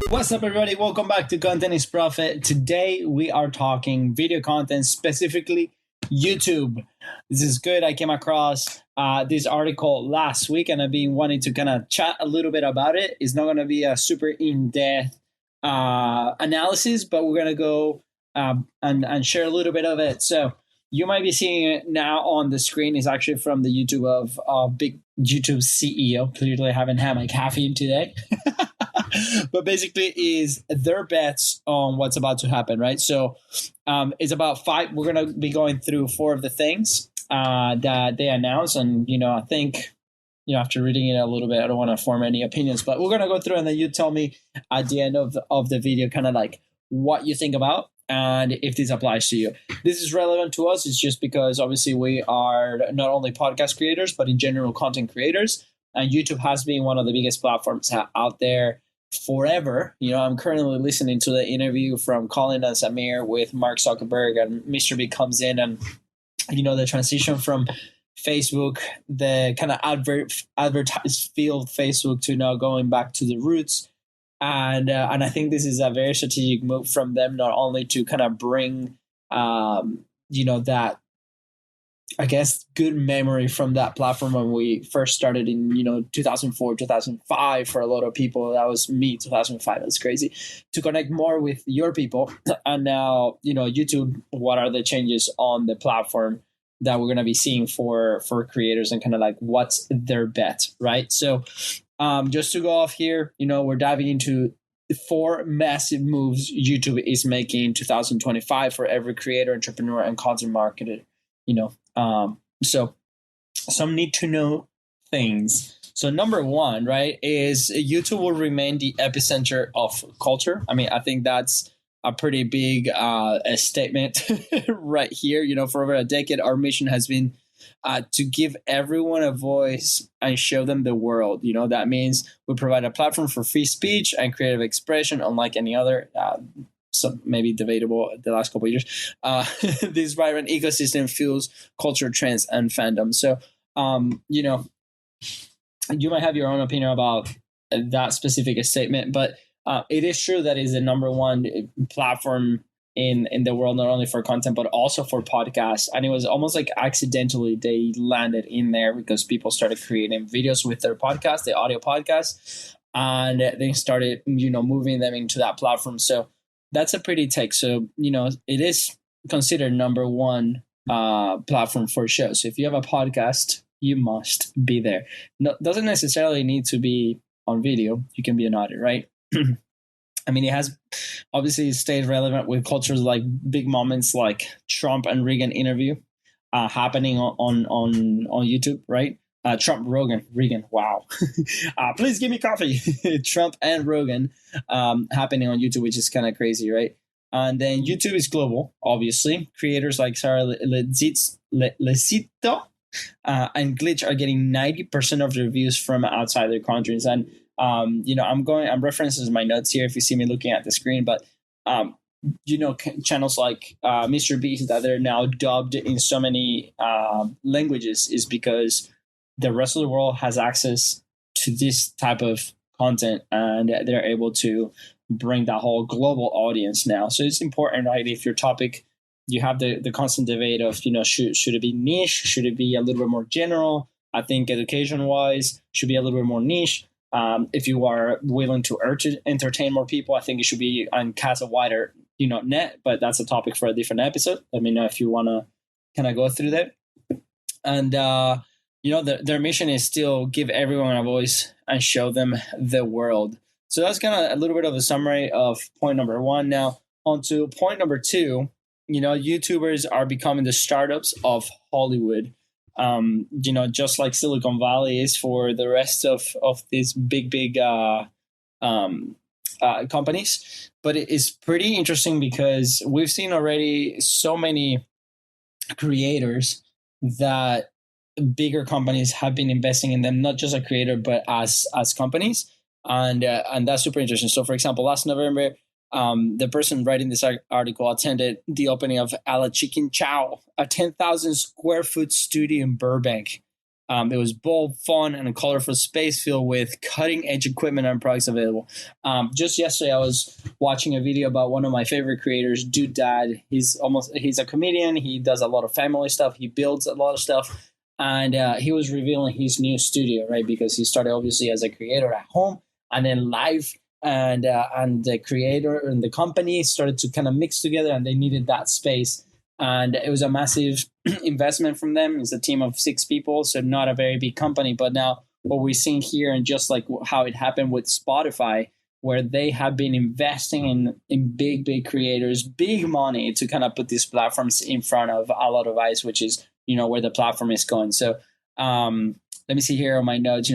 What's up, everybody? Welcome back to Content is Profit. Today we are talking video content, specifically YouTube. This is good. I came across this article last week and I've been wanting to kind of chat a little bit about it. It's not going to be a super in-depth analysis, but we're going to go and share a little bit of it. So you might be seeing it now on the screen. It's actually from the YouTube of big YouTube CEO. Clearly I haven't had my caffeine today. But basically is their bets on what's about to happen, right? So it's about five. We're going to be going through four of the things that they announced. And, I think, after reading it a little bit, I don't want to form any opinions, but we're going to go through and then you tell me at the end of the video kind of like what you think about and if this applies to you. This is relevant to us. It's just because obviously we are not only podcast creators, but in general content creators. And YouTube has been one of the biggest platforms out there forever. I'm currently listening to the interview from Colin and Samir with Mark Zuckerberg, and Mr. B comes in and, the transition from Facebook, the kind of advertised field Facebook to now going back to the roots. And I think this is a very strategic move from them, not only to kind of bring, that, I guess, good memory from that platform when we first started in, 2004, 2005 for a lot of people. That was me, 2005. That's crazy. To connect more with your people. And now, YouTube, what are the changes on the platform that we're going to be seeing for creators and kind of like what's their bet, right? So just to go off here, we're diving into the four massive moves YouTube is making in 2025 for every creator, entrepreneur, and content marketer. So some need to know things. So number one, right, is YouTube will remain the epicenter of culture. I mean, I think that's a pretty big statement right here. For over a decade, our mission has been to give everyone a voice and show them the world. That means we provide a platform for free speech and creative expression, unlike any other. So maybe debatable the last couple of years. This vibrant ecosystem fuels culture, trends, and fandom. So, you might have your own opinion about that specific statement, but it is true that it's the number one platform in the world, not only for content, but also for podcasts. And it was almost like accidentally they landed in there because people started creating videos with their podcast, the audio podcast, and they started, moving them into that platform. So that's a pretty take. So, it is considered number one platform for shows. So if you have a podcast, you must be there. No, doesn't necessarily need to be on video. You can be an audio, right? I mean, it has obviously stayed relevant with cultures like big moments like Trump and Reagan interview happening on YouTube, right? Trump, Reagan, wow. Please give me coffee. Trump and Rogan happening on YouTube, which is kind of crazy, right? And then YouTube is global, obviously. Creators like Sarah Lecito and Glitch are getting 90% of their views from outside their countries. And, I'm referencing my notes here if you see me looking at the screen, but, channels like Mr. Beast that are now dubbed in so many languages is because the rest of the world has access to this type of content and they're able to bring that whole global audience now. So it's important, right? If your topic, you have the constant debate of, should it be niche? Should it be a little bit more general? I think education wise should be a little bit more niche. If you are willing to entertain more people, I think it should be and cast a wider, net, but that's a topic for a different episode. Let me know if you want to kind of go through that. And, their mission is still give everyone a voice and show them the world. So that's kind of a little bit of a summary of point number one. Now, on to point number two, YouTubers are becoming the startups of Hollywood. Just like Silicon Valley is for the rest of these big companies. But it is pretty interesting because we've seen already so many creators that bigger companies have been investing in them, not just a creator, but as companies. And that's super interesting. So, for example, last November, the person writing this article attended the opening of A La Chicken Chow, a 10,000 square foot studio in Burbank. It was bold, fun, and a colorful space filled with cutting-edge equipment and products available. Just yesterday, I was watching a video about one of my favorite creators, Dude Dad. He's a comedian. He does a lot of family stuff. He builds a lot of stuff. And he was revealing his new studio, right? Because he started obviously as a creator at home, and then live and the creator and the company started to kind of mix together, and they needed that space. And it was a massive investment from them. It's a team of 6 people, so not a very big company. But now what we're seeing here, and just like how it happened with Spotify, where they have been investing in big creators, big money to kind of put these platforms in front of a lot of eyes, which is, where the platform is going. So let me see here on my notes,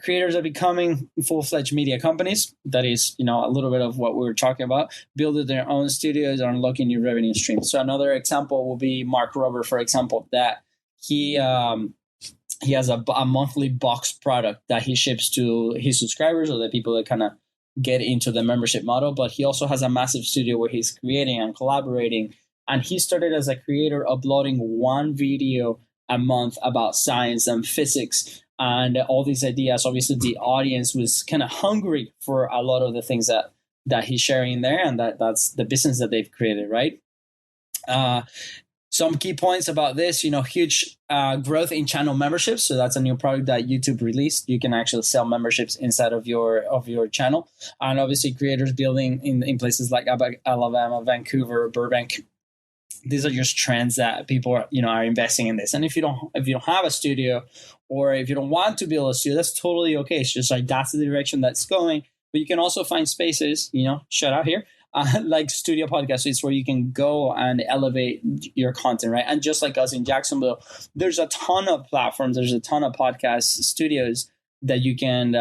creators are becoming full-fledged media companies. That is, a little bit of what we were talking about, building their own studios and unlocking new revenue streams. So another example will be Mark Rober, for example, that he has a monthly box product that he ships to his subscribers, or the people that kind of get into the membership model. But he also has a massive studio where he's creating and collaborating. And he started as a creator uploading 1 video a month about science and physics and all these ideas. Obviously, the audience was kind of hungry for a lot of the things that he's sharing there, and that's the business that they've created, right? Some key points about this, huge growth in channel memberships. So that's a new product that YouTube released. You can actually sell memberships inside of your channel. And obviously, creators building in places like Alabama, Vancouver, Burbank. These are just trends that people are investing in this. And if you don't have a studio, or if you don't want to build a studio, that's totally okay. It's just like that's the direction that's going. But you can also find spaces, shout out here, like studio podcasts. It's where you can go and elevate your content, right? And just like us in Jacksonville, there's a ton of platforms. There's a ton of podcast studios that you can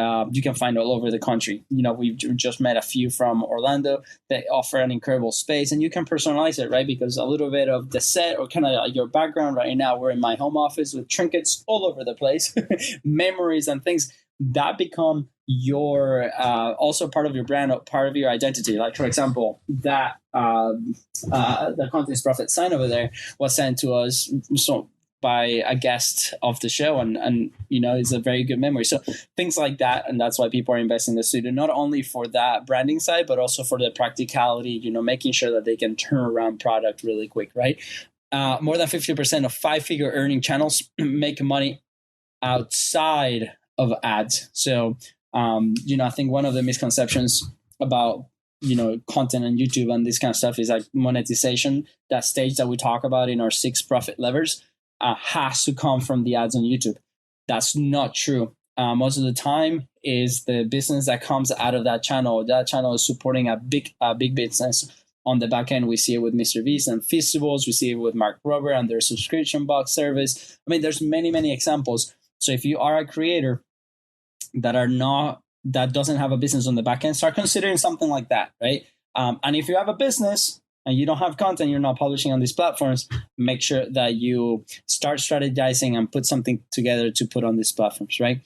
find all over the country. We've just met a few from Orlando that offer an incredible space, and you can personalize it, right? Because a little bit of the set or kind of like your background. Right now, we're in my home office with trinkets all over the place, memories and things that become your also part of your brand, part of your identity. Like, for example, that the Content Profit sign over there was sent to us by a guest of the show, and it's a very good memory. So things like that, and that's why people are investing in the studio, not only for that branding side, but also for the practicality, making sure that they can turn around product really quick, right? More than 50% of 5-figure earning channels make money outside of ads. So, I think one of the misconceptions about content on YouTube and this kind of stuff is like monetization, that stage that we talk about in our 6 profit levers. Has to come from the ads on YouTube. That's not true. Most of the time is the business that comes out of that channel. That channel is supporting a big business on the back end. We see it with Mr. Beast and Festivals. We see it with Mark Rober and their subscription box service. I mean, there's many examples. So if you are a creator that doesn't have a business on the back end, start considering something like that, right? And if you have a business and you don't have content, you're not publishing on these platforms, make sure that you start strategizing and put something together to put on these platforms, right?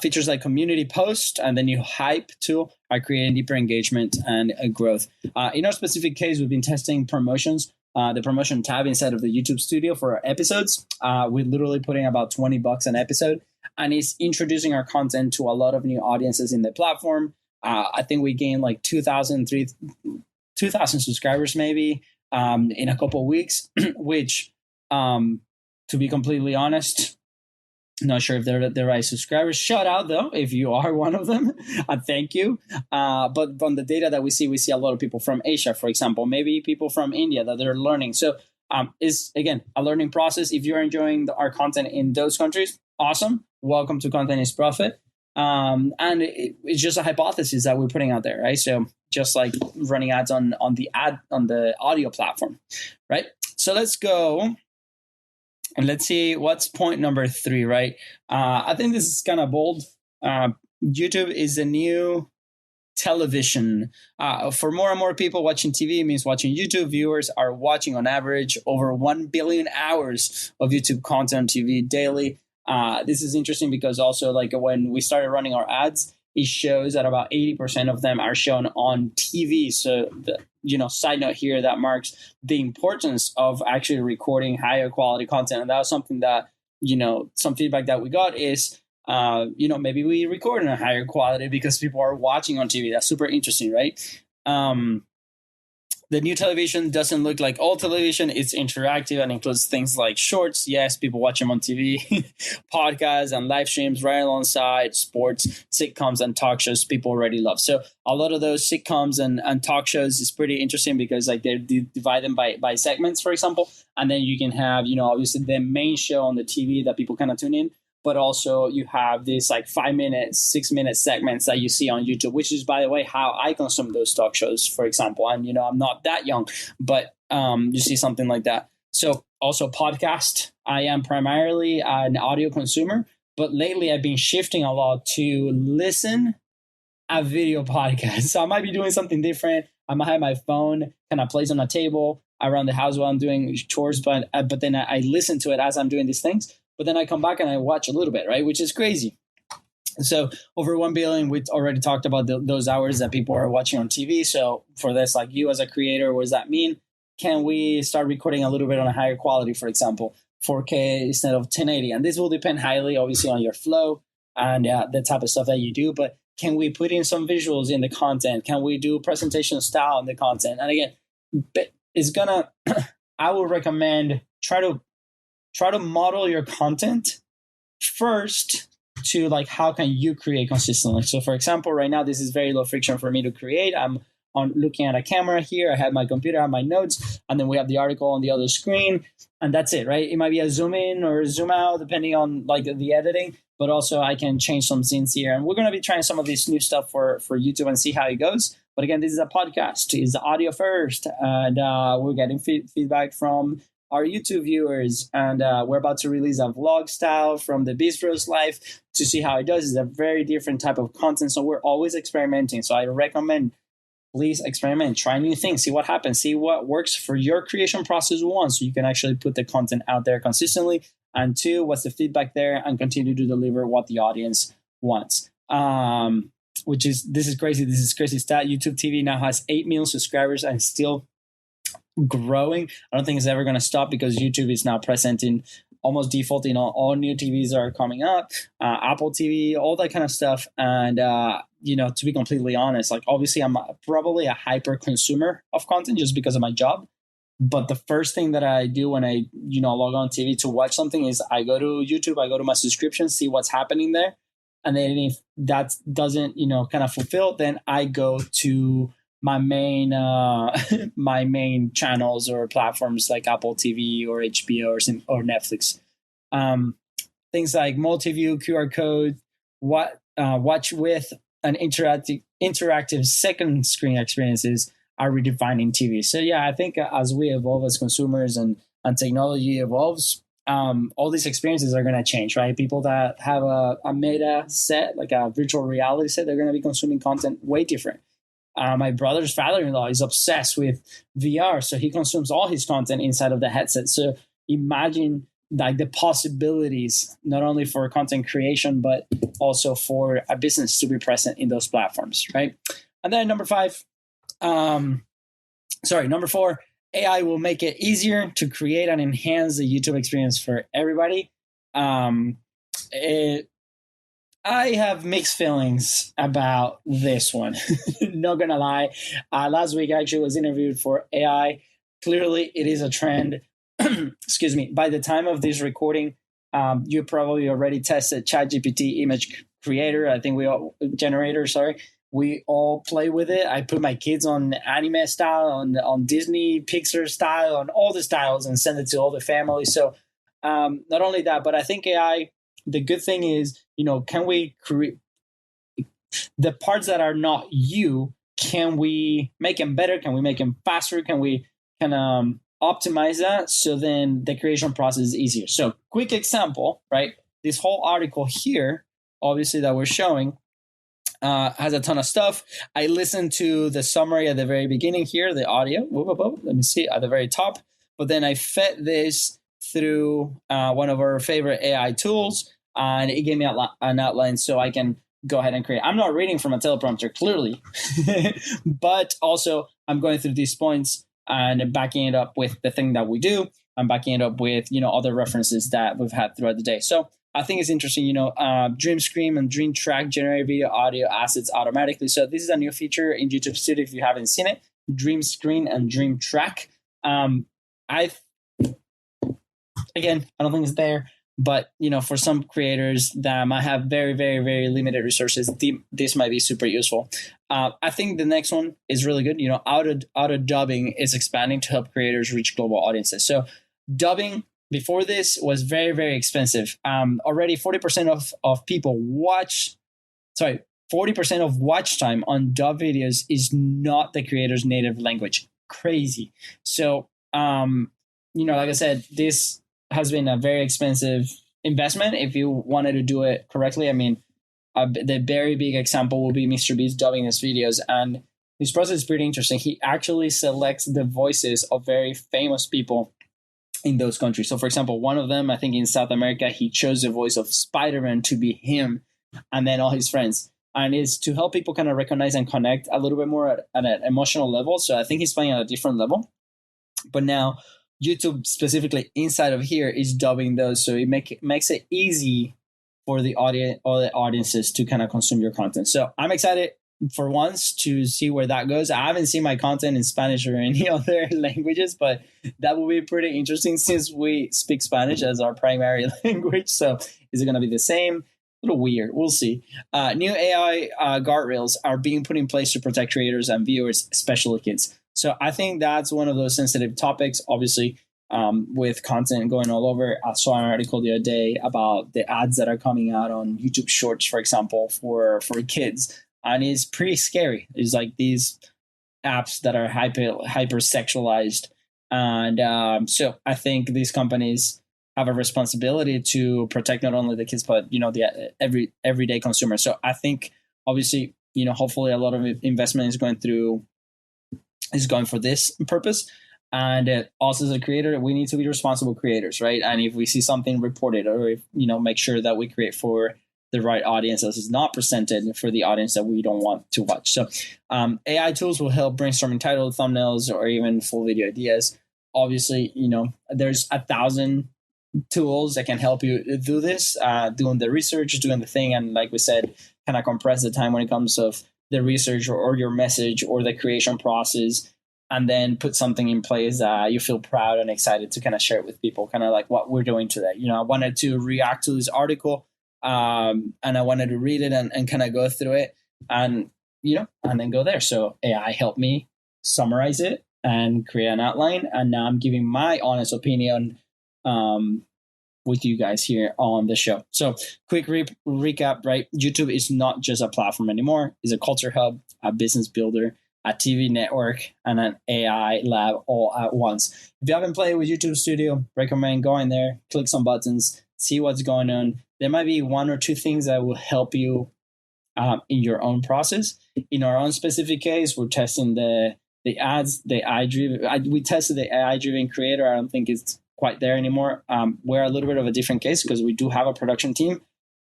Features like community post and the new hype tool are creating deeper engagement and growth. In our specific case, we've been testing promotions, the promotion tab inside of the YouTube studio for our episodes. We're literally putting about $20 an episode, and it's introducing our content to a lot of new audiences in the platform. I think we gained like 2,000 subscribers maybe in a couple of weeks, which, to be completely honest, not sure if they're the right subscribers. Shout out, though, if you are one of them. Thank you. But from the data that we see a lot of people from Asia, for example, maybe people from India that they're learning. So it's, again, a learning process. If you're enjoying our content in those countries, awesome. Welcome to Content is Profit. And it's just a hypothesis that we're putting out there, right? So just like running ads on the audio platform, right? So let's go and let's see what's point number 3, right? I think this is kind of bold. YouTube is the new television. For more and more people watching TV, means watching YouTube. Viewers are watching on average over 1 billion hours of YouTube content on TV daily. This is interesting because also, like, when we started running our ads, it shows that about 80% of them are shown on TV. So, side note here, that marks the importance of actually recording higher quality content. And that was something that some feedback that we got is, maybe we record in a higher quality because people are watching on TV. That's super interesting, right? The new television doesn't look like old television. It's interactive and includes things like shorts. Yes, people watch them on TV, podcasts and live streams right alongside sports, sitcoms, and talk shows people already love. So a lot of those sitcoms and talk shows is pretty interesting because like they divide them by segments, for example. And then you can have, obviously the main show on the TV that people kind of tune in. But also you have these like 5 minute, 6 minute segments that you see on YouTube, which is, by the way, how I consume those talk shows, for example. And, I'm not that young, but you see something like that. So also podcast. I am primarily an audio consumer, but lately I've been shifting a lot to listen a video podcast. So I might be doing something different. I might have my phone kind of placed on a table around the house while I'm doing chores, but then I listen to it as I'm doing these things. But then I come back and I watch a little bit, right? Which is crazy. So over 1 billion, we already talked about those hours that people are watching on TV. So for this, like you as a creator, what does that mean? Can we start recording a little bit on a higher quality, for example, 4K instead of 1080? And this will depend highly, obviously, on your flow and the type of stuff that you do. But can we put in some visuals in the content? Can we do presentation style in the content? And again, I would recommend try to model your content first to like how can you create consistently. So for example, right now this is very low friction for me to create. I'm looking at a camera here. I have my computer, I have my notes, and then we have the article on the other screen, and that's it, right? It might be a zoom in or zoom out depending on like the editing, but also I can change some scenes here. And we're going to be trying some of this new stuff for YouTube and see how it goes. But again, this is a podcast. It's the audio first, and we're getting feedback from our YouTube viewers, and we're about to release a vlog style from the Bistro's life to see how it does. It's a very different type of content, so we're always experimenting. So I recommend, please experiment, try new things, see what happens, see what works for your creation process. One, so you can actually put the content out there consistently, and two, what's the feedback there, and continue to deliver what the audience wants. This is crazy stat. YouTube TV now has 8 million subscribers and still growing. I don't think it's ever going to stop because YouTube is now present in almost default in all new TVs are coming up, Apple TV, all that kind of stuff. And, to be completely honest, like obviously I'm probably a hyper consumer of content just because of my job. But the first thing that I do when I, log on TV to watch something is I go to YouTube, I go to my subscription, see what's happening there. And then if that doesn't, kind of fulfill, then I go to my main channels or platforms like Apple TV or HBO or Netflix. Things like multi-view, QR code, watch with an interactive second screen experiences are redefining TV. So yeah, I think as we evolve as consumers and technology evolves, all these experiences are going to change, right? People that have a meta set, like a virtual reality set, they're going to be consuming content way different. My brother's father-in-law is obsessed with VR, so he consumes all his content inside of the headset. So imagine like the possibilities, not only for content creation, but also for a business to be present in those platforms, right? And then number 4, AI will make it easier to create and enhance the YouTube experience for everybody. I have mixed feelings about this one. Not gonna lie. Last week I actually was interviewed for AI. Clearly, it is a trend. Excuse me. By the time of this recording, you probably already tested ChatGPT image creator. I think we all play with it. I put my kids on anime style, on Disney, Pixar style, on all the styles, and send it to all the family. So not only that, but I think AI, the good thing is, can we create the parts that are not you? Can we make them better? Can we make them faster? Can we optimize that so then the creation process is easier? So quick example, right? This whole article here, obviously that we're showing, has a ton of stuff. I listened to the summary at the very beginning here, the audio. Let me see at the very top. But then I fed this through one of our favorite AI tools, and it gave me an outline so I can go ahead and create. I'm not reading from a teleprompter, clearly, but also I'm going through these points and backing it up with the thing that we do. and backing it up with, other references that we've had throughout the day. So I think it's interesting, Dream Screen and Dream Track generate video audio assets automatically. So this is a new feature in YouTube Studio if you haven't seen it. Dream Screen and Dream Track. Again, I don't think it's there, but for some creators that might have very, very, very limited resources, this might be super useful. I think the next one is really good. Auto dubbing is expanding to help creators reach global audiences. So dubbing before this was very, very expensive. Already 40% of people 40% of watch time on dub videos is not the creator's native language. Crazy. So, like I said, this has been a very expensive investment if you wanted to do it correctly. I mean, the very big example will be Mr. Beast dubbing his videos. And this process is pretty interesting. He actually selects the voices of very famous people in those countries. So, for example, one of them, I think in South America, he chose the voice of Spider-Man to be him and then all his friends. And it's to help people kind of recognize and connect a little bit more at an emotional level. So I think he's playing at a different level. But now YouTube specifically inside of here is dubbing those. So it makes it easy for the audience or the audiences to kind of consume your content. So I'm excited for once to see where that goes. I haven't seen my content in Spanish or any other languages, but that will be pretty interesting since we speak Spanish as our primary language. So is it going to be the same? A little weird. We'll see. New AI guardrails are being put in place to protect creators and viewers, especially kids. So I think that's one of those sensitive topics, obviously, with content going all over. I saw an article the other day about the ads that are coming out on YouTube Shorts, for example, for kids. And it's pretty scary. It's like these apps that are hypersexualized. And so I think these companies have a responsibility to protect not only the kids, but, the everyday consumer. So I think, obviously, hopefully a lot of investment is going for this purpose. And also as a creator, we need to be responsible creators, right? And if we see something, report it, or make sure that we create for the right audience as is not presented for the audience that we don't want to watch. So AI tools will help brainstorming title, thumbnails, or even full video ideas. Obviously, there's 1,000 tools that can help you do this, doing the research, doing the thing. And like we said, kind of compress the time when it comes to the research or your message or the creation process, and then put something in place that you feel proud and excited to kind of share it with people, kind of like what we're doing today. I wanted to react to this article and I wanted to read it and kind of go through it and then go there. So AI helped me summarize it and create an outline. And now I'm giving my honest opinion with you guys here on the show. So quick recap, right? YouTube is not just a platform anymore. It's a culture hub, a business builder, a TV network, and an AI lab all at once. If you haven't played with YouTube Studio, recommend going there, click some buttons, see what's going on. There might be one or two things that will help you in your own process. In our own specific case, we're testing the ads, the AI-driven. We tested the AI-driven creator. I don't think it's quite there anymore. We're a little bit of a different case because we do have a production team,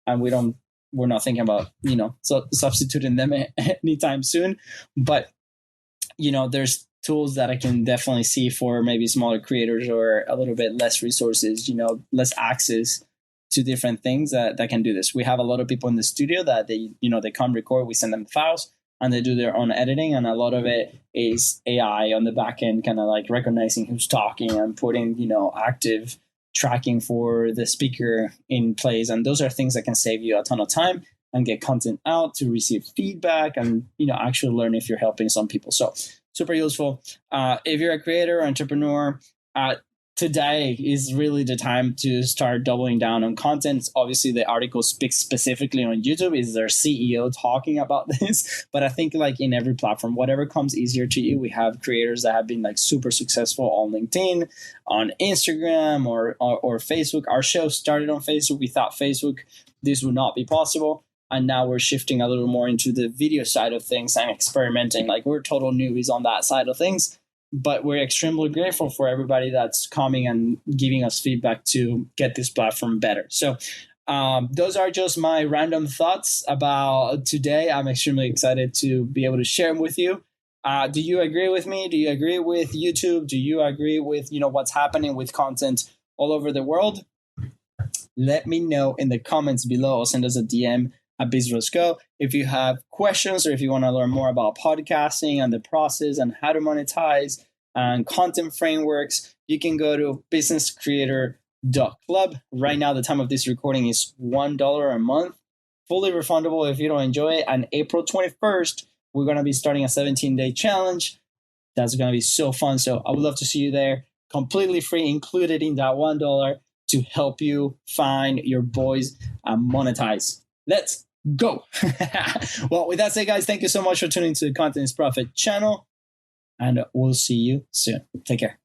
and we're not thinking about substituting them anytime soon. But there's tools that I can definitely see for maybe smaller creators or a little bit less resources, less access to different things that can do this. We have a lot of people in the studio that they come record, we send them files, and they do their own editing. And a lot of it is AI on the back end, kind of like recognizing who's talking and putting, active tracking for the speaker in place. And those are things that can save you a ton of time and get content out to receive feedback and, actually learn if you're helping some people. So super useful. If you're a creator or entrepreneur, today is really the time to start doubling down on content. Obviously, the article speaks specifically on YouTube. Is their CEO talking about this? But I think like in every platform, whatever comes easier to you, we have creators that have been like super successful on LinkedIn, on Instagram, or Facebook. Our show started on Facebook. We thought Facebook, this would not be possible. And now we're shifting a little more into the video side of things and experimenting. Like we're total newbies on that side of things. But we're extremely grateful for everybody that's coming and giving us feedback to get this platform better. So those are just my random thoughts about today. I'm extremely excited to be able to share them with you. Do you agree with me? Do you agree with YouTube? Do you agree with what's happening with content all over the world? Let me know in the comments below, or send us a DM at BizRosCo. If you have questions, or if you want to learn more about podcasting and the process and how to monetize and content frameworks, you can go to businesscreator.club. Right now, the time of this recording is $1 a month, fully refundable if you don't enjoy it. And April 21st, we're going to be starting a 17-day challenge. That's going to be so fun. So I would love to see you there. Completely free, included in that $1 to help you find your boys and monetize. Let's go. Well, with that said, guys, thank you so much for tuning to the Content is Profit channel, and we'll see you soon. Take care.